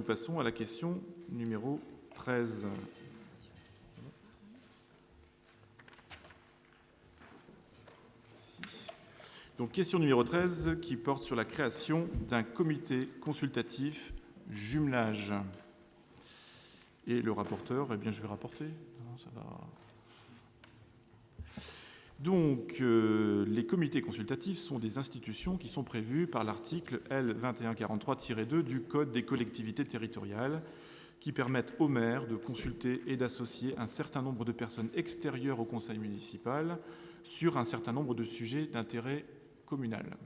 passons à la question numéro 13. Donc, question numéro 13 qui porte sur la création d'un comité consultatif jumelage. Et le rapporteur, eh bien, je vais rapporter. Ça va. Donc, les comités consultatifs sont des institutions qui sont prévues par l'article L2143-2 du Code des collectivités territoriales qui permettent aux maires de consulter et d'associer un certain nombre de personnes extérieures au conseil municipal sur un certain nombre de sujets d'intérêt communal.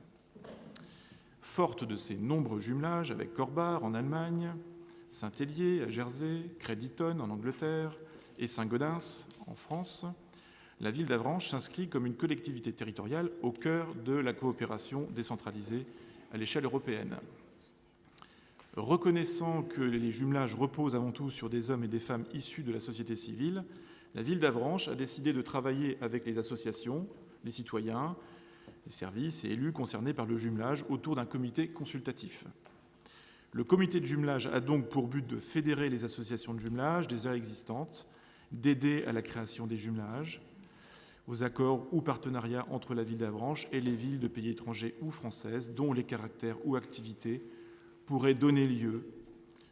Forte de ces nombreux jumelages avec Korbach en Allemagne, Saint-Hélier à Jersey, Crediton en Angleterre et Saint-Gaudens en France, la ville d'Avranches s'inscrit comme une collectivité territoriale au cœur de la coopération décentralisée à l'échelle européenne. Reconnaissant que les jumelages reposent avant tout sur des hommes et des femmes issus de la société civile, la ville d'Avranches a décidé de travailler avec les associations, les citoyens, les services et élus concernés par le jumelage autour d'un comité consultatif. Le comité de jumelage a donc pour but de fédérer les associations de jumelage déjà existantes, d'aider à la création des jumelages, aux accords ou partenariats entre la ville d'Avranches et les villes de pays étrangers ou françaises dont les caractères ou activités pourraient donner lieu,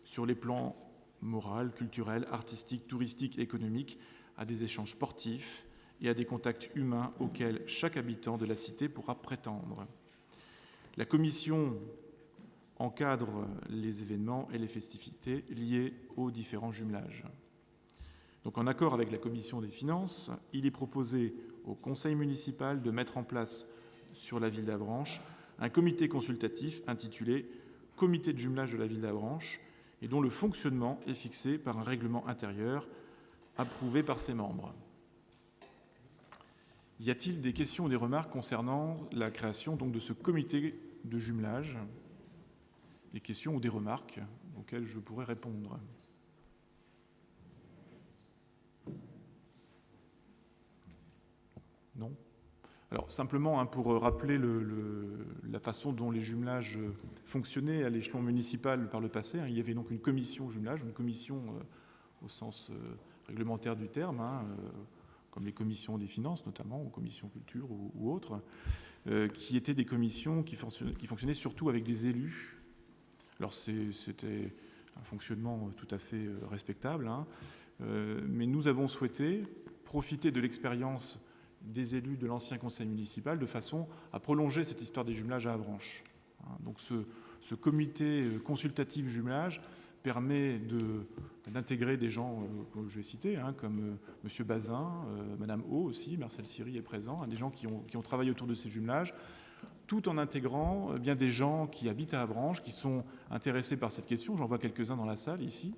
sur les plans moral, culturel, artistique, touristique et économique, à des échanges sportifs et à des contacts humains auxquels chaque habitant de la cité pourra prétendre. La commission encadre les événements et les festivités liés aux différents jumelages. Donc, en accord avec la commission des finances, il est proposé au conseil municipal de mettre en place sur la ville d'Avranches un comité consultatif intitulé « Comité de jumelage de la ville d'Avranches » et dont le fonctionnement est fixé par un règlement intérieur approuvé par ses membres. Y a-t-il des questions ou des remarques concernant la création donc, de ce comité de jumelage ? Des questions ou des remarques auxquelles je pourrais répondre ? Non ? Alors, simplement, pour rappeler la façon dont les jumelages fonctionnaient à l'échelon municipal par le passé, il y avait donc une commission jumelage, une commission au sens réglementaire du terme, comme les commissions des finances notamment, ou commissions culture ou autres, qui étaient des commissions qui fonctionnaient surtout avec des élus. Alors c'était un fonctionnement tout à fait respectable, mais nous avons souhaité profiter de l'expérience des élus de l'ancien conseil municipal de façon à prolonger cette histoire des jumelages à Avranches. Donc ce comité consultatif jumelage permet d'intégrer des gens que je vais citer, comme M. Bazin, Mme O aussi, Marcel Siri est présent, des gens qui ont travaillé autour de ces jumelages, tout en intégrant bien des gens qui habitent à Avranches, qui sont intéressés par cette question, j'en vois quelques-uns dans la salle ici,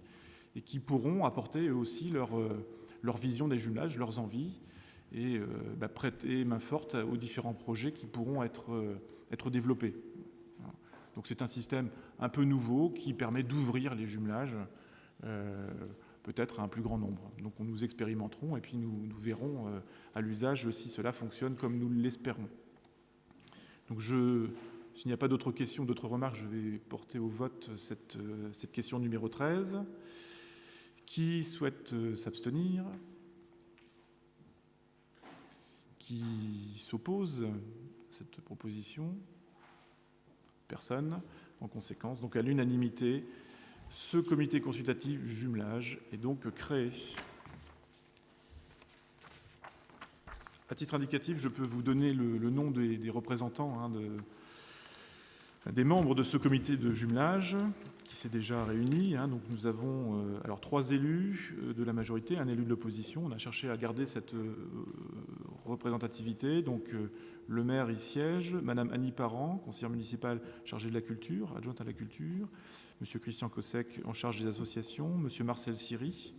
et qui pourront apporter eux aussi leur vision des jumelages, leurs envies, et prêter main forte aux différents projets qui pourront être développés. Donc c'est un système un peu nouveau qui permet d'ouvrir les jumelages peut-être à un plus grand nombre. Donc nous expérimenterons et puis nous verrons à l'usage si cela fonctionne comme nous l'espérons. Donc s'il n'y a pas d'autres questions, d'autres remarques, je vais porter au vote cette question numéro 13. Qui souhaite s'abstenir ? Qui s'oppose à cette proposition ? Personne. En conséquence, donc à l'unanimité, ce comité consultatif jumelage est donc créé. À titre indicatif, je peux vous donner le nom des représentants, des membres de ce comité de jumelage qui s'est déjà réuni. Donc nous avons 3 élus de la majorité, un élu de l'opposition. On a cherché à garder cette représentativité. Donc le maire y siège, Madame Annie Parent, conseillère municipale chargée de la culture, adjointe à la culture, Monsieur Christian Kossek en charge des associations, Monsieur Marcel Siri.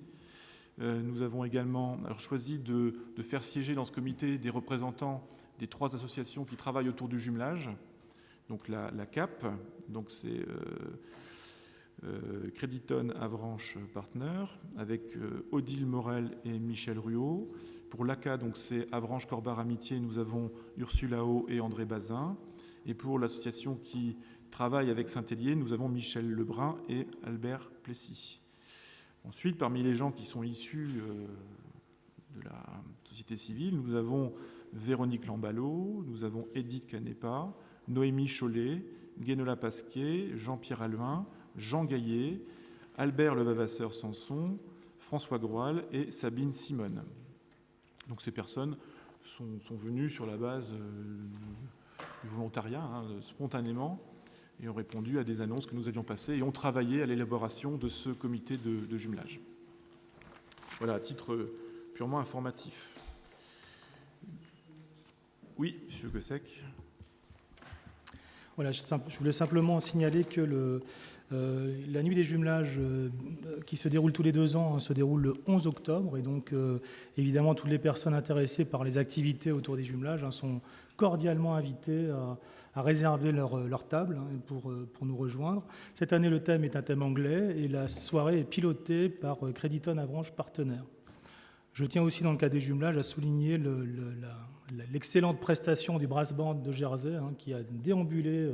Nous avons également choisi de faire siéger dans ce comité des représentants des 3 associations qui travaillent autour du jumelage. Donc la CAP, donc c'est Crediton Avranches Partner, avec Odile Morel et Michel Ruot. Pour l'ACA, donc c'est Avranches Korbach Amitié, nous avons Ursula O et André Bazin. Et pour l'association qui travaillent avec Saint-Hélier, nous avons Michel Lebrun et Albert Plessis. Ensuite, parmi les gens qui sont issus de la société civile, nous avons Véronique Lambalot, nous avons Edith Canepa, Noémie Chollet, Guénola Pasquet, Jean-Pierre Alvin, Jean Gaillet, Albert Levavasseur-Sanson, François Groal et Sabine Simone. Donc ces personnes sont venues sur la base du volontariat, spontanément, et ont répondu à des annonces que nous avions passées et ont travaillé à l'élaboration de ce comité de jumelage. Voilà, à titre purement informatif. Oui, M. Gossec. Voilà, je voulais simplement signaler que la nuit des jumelages qui se déroule tous les 2 ans se déroule le 11 octobre. Et donc, évidemment, toutes les personnes intéressées par les activités autour des jumelages sont cordialement invitées à réserver leur table pour nous rejoindre. Cette année, le thème est un thème anglais et la soirée est pilotée par Crediton Avranches Partenaires. Je tiens aussi, dans le cas des jumelages, à souligner l'excellente prestation du Brass Band de Jersey qui a déambulé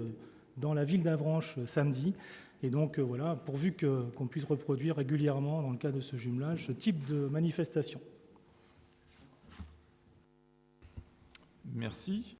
dans la ville d'Avranches samedi. Et donc, voilà, pourvu qu'on puisse reproduire régulièrement, dans le cas de ce jumelage, ce type de manifestation. Merci.